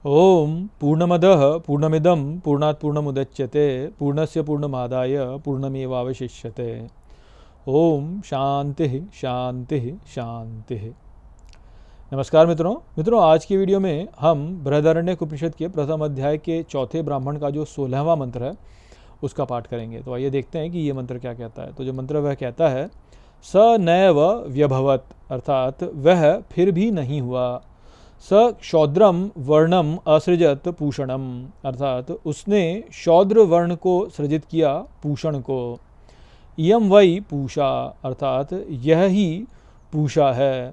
ओम पूर्णमदः पूर्णमिदं पूर्णात् पूर्णमुदच्यते पूर्णस्य पूर्णमादाय पूर्णमेवावशिष्यते। ओम शांति शांति शांति। नमस्कार मित्रों, आज की वीडियो में हम बृहदारण्यक उपनिषद के प्रथम अध्याय के चौथे ब्राह्मण का जो 16वां मंत्र है उसका पाठ करेंगे। तो आइए देखते हैं कि ये मंत्र क्या कहता है। तो जो मंत्र वह कहता है, स नैव व्यभवत, अर्थात वह फिर भी नहीं हुआ। स शौद्रम वर्णम असृजत पूषणम, अर्थात उसने शौद्र वर्ण को सृजित किया पूषण को। इयम वै पूषा, अर्थात यह ही पूषा है।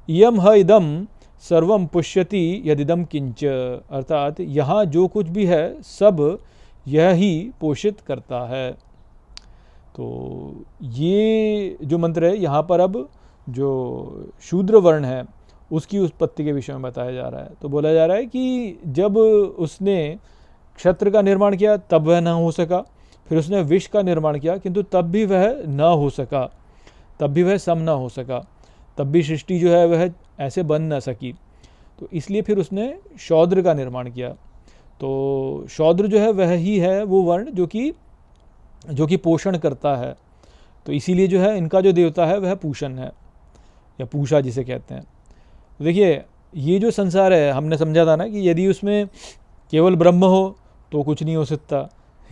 इयम ह इदम सर्वम पुष्यति यदिदम किंच, अर्थात यहाँ जो कुछ भी है सब यह ही पोषित करता है। तो ये जो मंत्र है यहाँ पर अब जो शूद्र वर्ण है उसकी उत्पत्ति के विषय में बताया जा रहा है। तो बोला जा रहा है कि जब उसने क्षत्र का निर्माण किया तब वह न हो सका, फिर उसने विष का निर्माण किया किंतु तब भी वह न हो सका, तब भी वह सम न हो सका, तब भी सृष्टि जो है वह ऐसे बन न सकी। तो इसलिए फिर उसने शौद्र का निर्माण किया। तो शौद्र जो है वह ही है वो वर्ण जो कि पोषण करता है। तो इसीलिए जो है इनका जो देवता है वह पूषण है या पूषा जिसे कहते हैं। देखिए ये जो संसार है, हमने समझा था ना कि यदि उसमें केवल ब्रह्म हो तो कुछ नहीं हो सकता,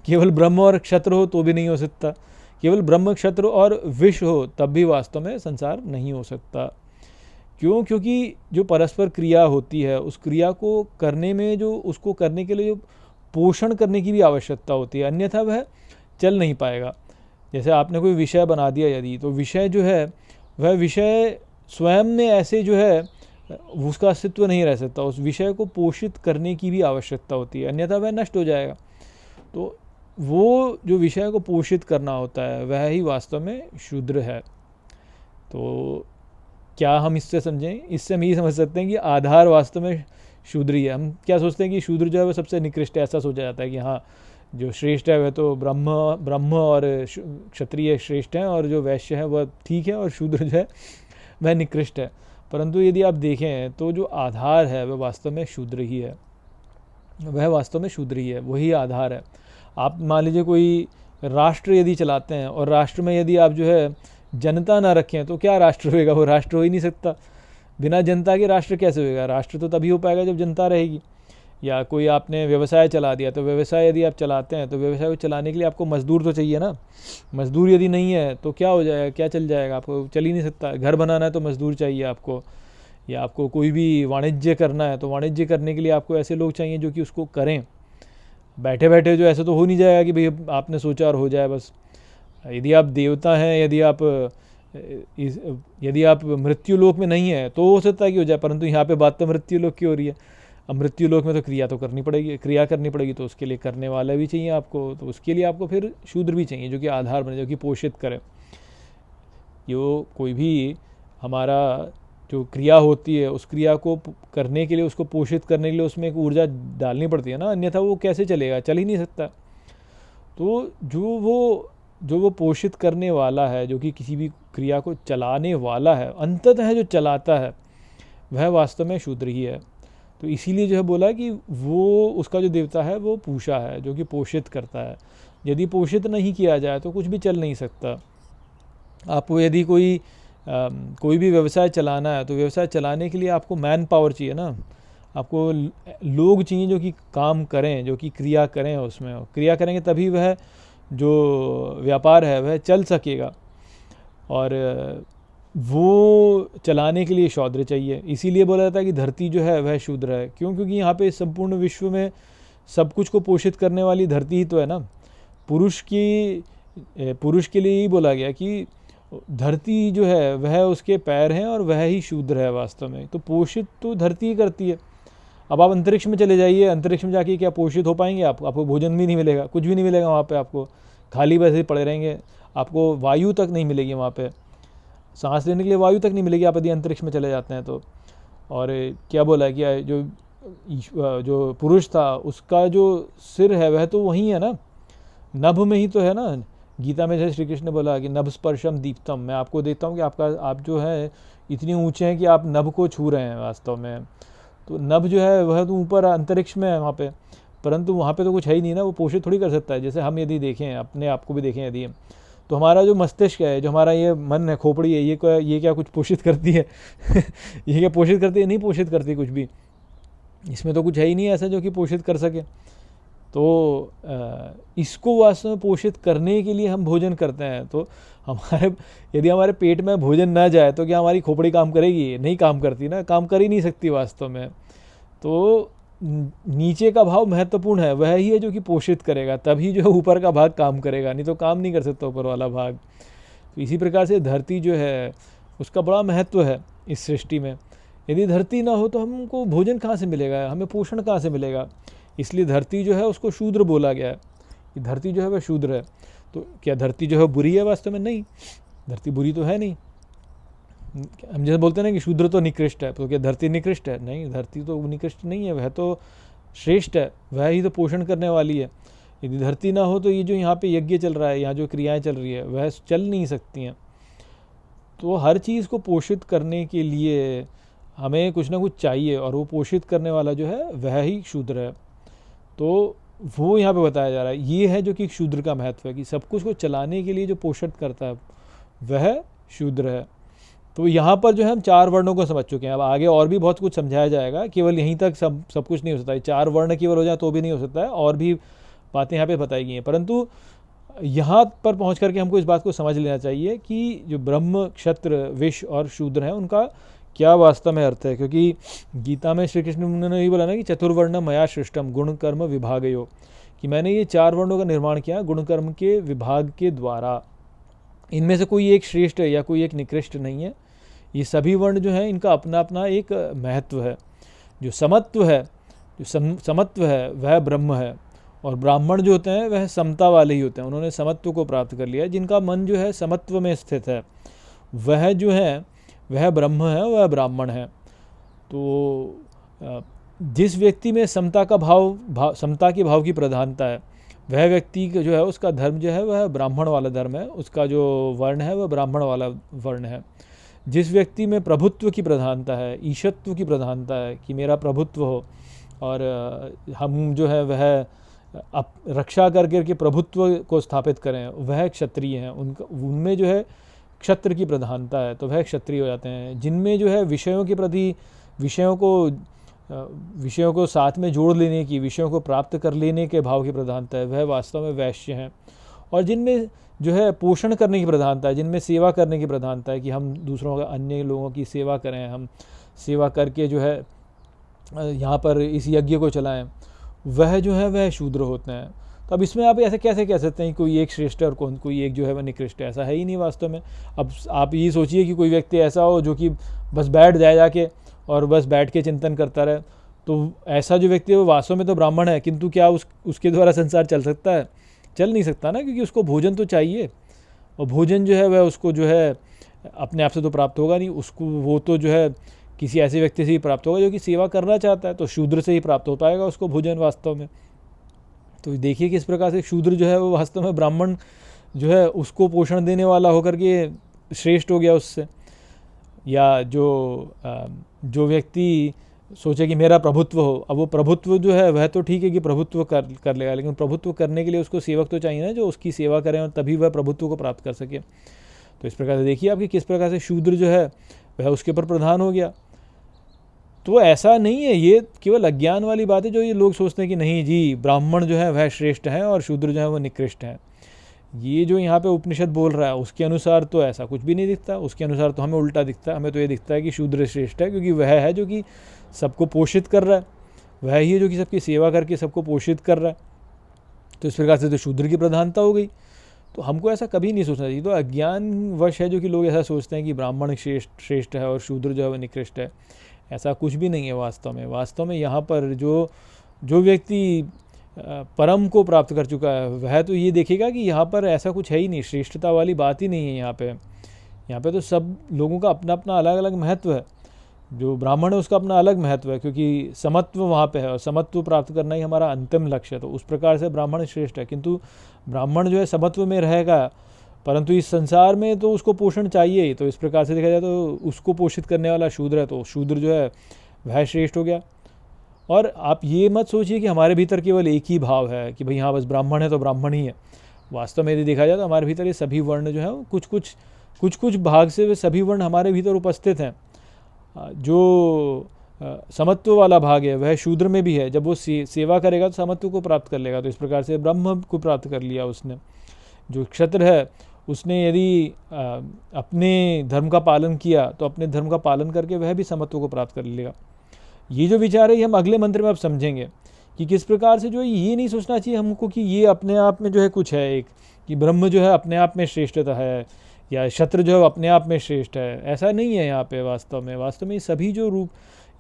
केवल ब्रह्म और क्षत्र हो तो भी नहीं हो सकता, केवल ब्रह्म क्षत्र और विष हो तब भी वास्तव में संसार नहीं हो सकता। क्यों? क्योंकि जो परस्पर क्रिया होती है उस क्रिया को करने में जो उसको करने के लिए जो पोषण करने की भी आवश्यकता होती है, अन्यथा वह चल नहीं पाएगा। जैसे आपने कोई विषय बना दिया यदि, तो विषय जो है वह विषय स्वयं में ऐसे जो है उसका अस्तित्व नहीं रह सकता, उस विषय को पोषित करने की भी आवश्यकता होती है, अन्यथा वह नष्ट हो जाएगा। तो वो जो विषय को पोषित करना होता है वह ही वास्तव में शूद्र है। तो क्या हम इससे समझें? इससे हम ये समझ सकते हैं कि आधार वास्तव में शूद्र ही है। हम क्या सोचते हैं कि शूद्र जो है वह सबसे निकृष्ट है, ऐसा सोचा जाता है कि हाँ जो श्रेष्ठ है वह तो ब्रह्म और क्षत्रिय श्रेष्ठ हैं और जो वैश्य है वह ठीक है और शूद्र जो है वह निकृष्ट है। परंतु यदि आप देखें तो जो आधार है वह वास्तव में शूद्र ही है, वह वास्तव में शूद्र ही है, वही आधार है। आप मान लीजिए कोई राष्ट्र यदि चलाते हैं और राष्ट्र में यदि आप जो है जनता ना रखें तो क्या राष्ट्र होएगा? वो राष्ट्र हो ही नहीं सकता। बिना जनता के राष्ट्र कैसे होएगा? राष्ट्र तो तभी हो पाएगा जब जनता रहेगी। या कोई आपने व्यवसाय चला दिया, तो व्यवसाय यदि आप चलाते हैं तो व्यवसाय को चलाने के लिए आपको मजदूर तो चाहिए ना। मजदूर यदि नहीं है तो क्या हो जाएगा? क्या चल जाएगा? आपको चल ही नहीं सकता। घर बनाना है तो मजदूर चाहिए आपको, या आपको कोई भी वाणिज्य करना है तो वाणिज्य करने के लिए आपको ऐसे लोग चाहिए जो कि उसको करें। बैठे बैठे जो ऐसे तो हो नहीं जाएगा कि भाई आपने सोचा और हो जाए बस। यदि आप देवता हैं, यदि आप मृत्यु लोक में नहीं है तो हो सकता है कि हो जाए, परंतु यहाँ पे बात तो मृत्यु लोक की हो रही है। अब मृत्यु लोक में तो क्रिया तो करनी पड़ेगी, क्रिया करनी पड़ेगी, तो उसके लिए करने वाला भी चाहिए आपको। तो उसके लिए आपको फिर शूद्र भी चाहिए जो कि आधार बने, जो कि पोषित करे। यो कोई भी हमारा जो क्रिया होती है उस क्रिया को करने के लिए, उसको पोषित करने के लिए उसमें एक ऊर्जा डालनी पड़ती है ना, अन्यथा वो कैसे चलेगा? चल ही नहीं सकता। तो जो वो पोषित करने वाला है, जो कि किसी भी क्रिया को चलाने वाला है, अंततः जो चलाता है वह वास्तव में शूद्र ही है। तो इसीलिए जो है बोला कि वो उसका जो देवता है वो पूषा है, जो कि पोषित करता है। यदि पोषित नहीं किया जाए तो कुछ भी चल नहीं सकता। आपको यदि कोई भी व्यवसाय चलाना है तो व्यवसाय चलाने के लिए आपको मैन पावर चाहिए ना, आपको लोग चाहिए जो कि काम करें, जो कि क्रिया करें, उसमें क्रिया करेंगे तभी वह जो व्यापार है वह चल सकेगा। और वो चलाने के लिए शूद्र चाहिए। इसीलिए बोला जाता है कि धरती जो है वह शूद्र है। क्यों? क्योंकि यहाँ पे संपूर्ण विश्व में सब कुछ को पोषित करने वाली धरती ही तो है ना। पुरुष के लिए ही बोला गया कि धरती जो है वह उसके पैर हैं और वह ही शूद्र है वास्तव में। तो पोषित तो धरती ही करती है। अब आप अंतरिक्ष में चले जाइए, अंतरिक्ष में जाके क्या पोषित हो पाएंगे? आपको भोजन भी नहीं मिलेगा, कुछ भी नहीं मिलेगा वहाँ पे, आपको खाली वैसे ही पड़े रहेंगे। आपको वायु तक नहीं मिलेगी वहाँ पे, सांस लेने के लिए वायु तक नहीं मिलेगी आप यदि अंतरिक्ष में चले जाते हैं तो। और क्या बोला कि जो पुरुष था उसका जो सिर है वह तो वहीं है ना, नभ में ही तो है ना। गीता में जैसे श्री कृष्ण ने बोला कि नभ स्पर्शम दीप्तम, मैं आपको देखता हूँ कि आप जो है इतने ऊंचे हैं कि आप नभ को छू रहे हैं वास्तव में। तो नभ जो है वह तो ऊपर अंतरिक्ष में है वहाँ पे, परंतु वहाँ पे तो कुछ है ही नहीं ना, वो पोषित थोड़ी कर सकता है। जैसे हम यदि देखें, अपने आप को भी देखें यदि, तो हमारा जो मस्तिष्क है, जो हमारा ये मन है, खोपड़ी है, ये क्या कुछ पोषित करती है ये क्या पोषित करती है? नहीं पोषित करती कुछ भी, इसमें तो कुछ है ही नहीं ऐसा जो कि पोषित कर सके। तो इसको वास्तव में पोषित करने के लिए हम भोजन करते हैं। तो यदि हमारे पेट में भोजन ना जाए तो क्या हमारी खोपड़ी काम करेगी? नहीं काम करती ना, काम कर ही नहीं सकती वास्तव में। तो नीचे का भाव महत्वपूर्ण है, वह ही है जो कि पोषित करेगा, तभी जो है ऊपर का भाग काम करेगा, नहीं तो काम नहीं कर सकता ऊपर वाला भाग। तो इसी प्रकार से धरती जो है उसका बड़ा महत्व है इस सृष्टि में। यदि धरती ना हो तो हमको भोजन कहाँ से मिलेगा, हमें पोषण कहाँ से मिलेगा? इसलिए धरती जो है उसको शूद्र बोला गया है कि धरती जो है वह शूद्र है। तो क्या धरती जो है बुरी है? वास्तव में नहीं, धरती बुरी तो है नहीं। हम जैसे बोलते हैं ना कि शूद्र तो निकृष्ट है, तो क्या धरती निकृष्ट है? नहीं, धरती तो निकृष्ट नहीं है, वह तो श्रेष्ठ है, वह ही तो पोषण करने वाली है। यदि धरती ना हो तो ये जो यहाँ पे यज्ञ चल रहा है, यहाँ जो क्रियाएं चल रही है, वह चल नहीं सकती हैं। तो हर चीज़ को पोषित करने के लिए हमें कुछ ना कुछ चाहिए, और वो पोषित करने वाला जो है वह ही शूद्र है। तो वो यहाँ पे बताया जा रहा है, ये है जो कि शूद्र का महत्व है, कि सब कुछ को चलाने के लिए जो पोषित करता है वह शूद्र है। तो यहाँ पर जो है हम 4 वर्णों को समझ चुके हैं। अब आगे और भी बहुत कुछ समझाया जाएगा, केवल यहीं तक सब कुछ नहीं हो सकता है। 4 वर्ण केवल हो जाए तो भी नहीं हो सकता है, और भी बातें यहाँ पे बताई गई हैं। परंतु यहाँ पर पहुँच करके हमको इस बात को समझ लेना चाहिए कि जो ब्रह्म, क्षत्र, वैश्य और शूद्र हैं उनका क्या वास्तव में अर्थ है। क्योंकि गीता में श्री कृष्ण ने यही बोला ना कि चतुर्वर्ण मया सृष्टम गुण कर्म विभागयो, कि मैंने ये 4 वर्णों का निर्माण किया गुण कर्म के विभाग के द्वारा। इनमें से कोई एक श्रेष्ठ है या कोई एक निकृष्ट नहीं है, ये सभी वर्ण जो हैं इनका अपना अपना एक महत्व है। जो समत्व है, जो समत्व है वह ब्रह्म है, और ब्राह्मण जो होते हैं वह समता वाले ही होते हैं, उन्होंने समत्व को प्राप्त कर लिया। जिनका मन जो है समत्व में स्थित है वह जो है वह ब्रह्म है, वह ब्राह्मण है। तो जिस व्यक्ति में समता का समता के भाव की प्रधानता है, वह व्यक्ति जो है उसका धर्म जो है वह ब्राह्मण वाला धर्म है, उसका जो वर्ण है वह ब्राह्मण वाला वर्ण है। जिस व्यक्ति में प्रभुत्व की प्रधानता है, ईशत्व की प्रधानता है कि मेरा प्रभुत्व हो, और हम जो है वह रक्षा करके प्रभुत्व को स्थापित करें, वह क्षत्रिय हैं। उनमें जो है क्षत्र की प्रधानता है, तो वह क्षत्रिय हो जाते हैं। जिनमें जो है विषयों के प्रति, विषयों को साथ में जोड़ लेने की, विषयों को प्राप्त कर लेने के भाव की प्रधानता है, वह वास्तव में वैश्य हैं। और जिनमें जो है पोषण करने की प्रधानता है, जिनमें सेवा करने की प्रधानता है कि हम दूसरों का, अन्य लोगों की सेवा करें, हम सेवा करके जो है यहाँ पर इस यज्ञ को चलाएं, वह जो है वह शूद्र होते हैं। तो अब इसमें आप ऐसे कैसे कह सकते हैं कि कोई एक श्रेष्ठ है और कोई एक जो है वह निकृष्ट है? ऐसा है ही नहीं वास्तव में। अब आप ये सोचिए कि कोई व्यक्ति ऐसा हो जो कि बस बैठ जाए जाके और बस बैठ के चिंतन करता रहे, तो ऐसा जो व्यक्ति है वो वास्तव में तो ब्राह्मण है, किंतु क्या उसके द्वारा संसार चल सकता है? चल नहीं सकता ना, क्योंकि उसको भोजन तो चाहिए, और भोजन जो है वह उसको जो है अपने आप से तो प्राप्त होगा नहीं, उसको वो तो जो है किसी ऐसे व्यक्ति से ही प्राप्त होगा जो कि सेवा करना चाहता है, तो शूद्र से ही प्राप्त हो पाएगा उसको भोजन वास्तव में। तो देखिए किस प्रकार से शूद्र जो है वो वास्तव में ब्राह्मण जो है उसको पोषण देने वाला होकर के श्रेष्ठ हो गया उससे। या जो व्यक्ति सोचे कि मेरा प्रभुत्व हो, अब वो प्रभुत्व जो है वह तो ठीक है कि प्रभुत्व कर लेगा, लेकिन प्रभुत्व करने के लिए उसको सेवक तो चाहिए ना जो उसकी सेवा करें, और तभी वह प्रभुत्व को प्राप्त कर सके। तो इस प्रकार से देखिए आपकी किस प्रकार से शूद्र जो है वह उसके ऊपर प्रधान हो गया। तो ऐसा नहीं है, ये केवल अज्ञान वाली बात है जो ये लोग सोचते हैं कि नहीं जी ब्राह्मण जो है वह श्रेष्ठ है और शूद्र जो है वह निकृष्ट है। ये जो यहाँ पे उपनिषद बोल रहा है उसके अनुसार तो ऐसा कुछ भी नहीं दिखता, उसके अनुसार तो हमें उल्टा दिखता है। हमें तो ये दिखता है कि शूद्र श्रेष्ठ है, क्योंकि वह है जो कि सबको पोषित कर रहा है, वह ही है जो कि सबकी सेवा करके सबको पोषित कर रहा है। तो इस प्रकार से तो शूद्र की प्रधानता हो गई। तो हमको ऐसा कभी नहीं सोचना चाहिए। तो अज्ञानवश है जो कि लोग ऐसा सोचते हैं कि ब्राह्मण श्रेष्ठ है और शूद्र जो है वह निकृष्ट है। ऐसा कुछ भी नहीं है वास्तव में। वास्तव में यहाँ पर जो व्यक्ति परम को प्राप्त कर चुका है वह तो ये देखेगा कि यहाँ पर ऐसा कुछ है ही नहीं, श्रेष्ठता वाली बात ही नहीं है यहाँ पे तो सब लोगों का अपना अपना अलग अलग महत्व है। जो ब्राह्मण है उसका अपना अलग महत्व है, क्योंकि समत्व वहाँ पे है और समत्व प्राप्त करना ही हमारा अंतिम लक्ष्य है। तो उस प्रकार से ब्राह्मण श्रेष्ठ है, किंतु ब्राह्मण जो है समत्व में रहेगा, परंतु इस संसार में तो उसको पोषण चाहिए ही। तो इस प्रकार से देखा जाए तो उसको पोषित करने वाला शूद्र है, तो शूद्र जो है वह श्रेष्ठ हो गया। और आप ये मत सोचिए कि हमारे भीतर केवल एक ही भाव है कि भाई हाँ बस ब्राह्मण है तो ब्राह्मण ही है। वास्तव में यदि देखा जाए तो हमारे भीतर ये सभी वर्ण जो है कुछ कुछ भाग से वे सभी वर्ण हमारे भीतर उपस्थित हैं। जो समत्व वाला भाग है वह शूद्र में भी है, जब वो सेवा करेगा तो समत्व को प्राप्त कर लेगा। तो इस प्रकार से ब्रह्म को प्राप्त कर लिया उसने। जो क्षत्र है उसने यदि अपने धर्म का पालन किया तो अपने धर्म का पालन करके वह भी समत्व को प्राप्त कर लेगा। ये जो विचार है ये हम अगले मंत्र में अब समझेंगे कि किस प्रकार से जो है ये नहीं सोचना चाहिए हमको कि ये अपने आप में जो है कुछ है एक, कि ब्रह्म जो है अपने आप में श्रेष्ठता है या क्षत्र जो है अपने आप में श्रेष्ठ है। ऐसा नहीं है यहाँ पे। वास्तव में ये सभी जो रूप,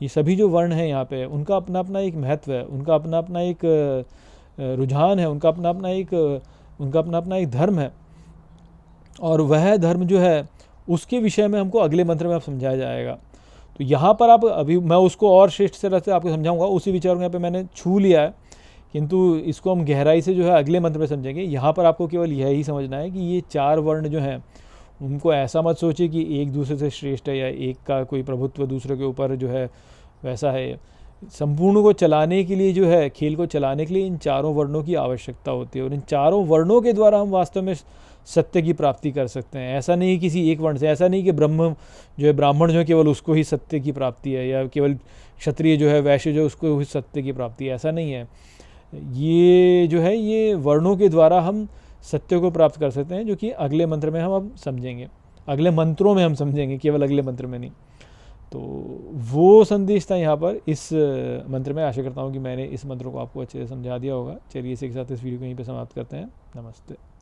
ये सभी जो वर्ण हैं यहाँ पे, उनका अपना अपना एक महत्व है, उनका अपना अपना एक रुझान है, उनका अपना अपना एक धर्म है। और वह धर्म जो है उसके विषय में हमको अगले मंत्र में अब समझाया जाएगा। तो यहाँ पर आप अभी मैं उसको और श्रेष्ठ से रहते आपको समझाऊंगा, उसी विचार को यहाँ पे मैंने छू लिया है, किंतु इसको हम गहराई से जो है अगले मंत्र में समझेंगे। यहाँ पर आपको केवल यही समझना है कि ये चार वर्ण जो हैं उनको ऐसा मत सोचिए कि एक दूसरे से श्रेष्ठ है या एक का कोई प्रभुत्व दूसरे के ऊपर जो है वैसा है। संपूर्ण को चलाने के लिए जो है, खेल को चलाने के लिए इन चारों वर्णों की आवश्यकता होती है और इन चारों वर्णों के द्वारा हम वास्तव में सत्य की प्राप्ति कर सकते हैं। ऐसा नहीं किसी एक वर्ण से, ऐसा नहीं कि ब्रह्म जो है ब्राह्मण जो है केवल उसको ही सत्य की प्राप्ति है या केवल क्षत्रिय जो है वैश्य जो है उसको ही सत्य की प्राप्ति है, ऐसा नहीं है। ये जो है ये वर्णों के द्वारा हम सत्य को प्राप्त कर सकते हैं, जो कि अगले मंत्र में हम अब समझेंगे, अगले मंत्रों में हम समझेंगे, केवल अगले मंत्र में नहीं। तो वो संदेश था यहाँ पर इस मंत्र में। आशा करता हूँ कि मैंने इस मंत्र को आपको अच्छे से समझा दिया होगा। चलिए इसी के साथ इस वीडियो को यहीं पे समाप्त करते हैं। नमस्ते।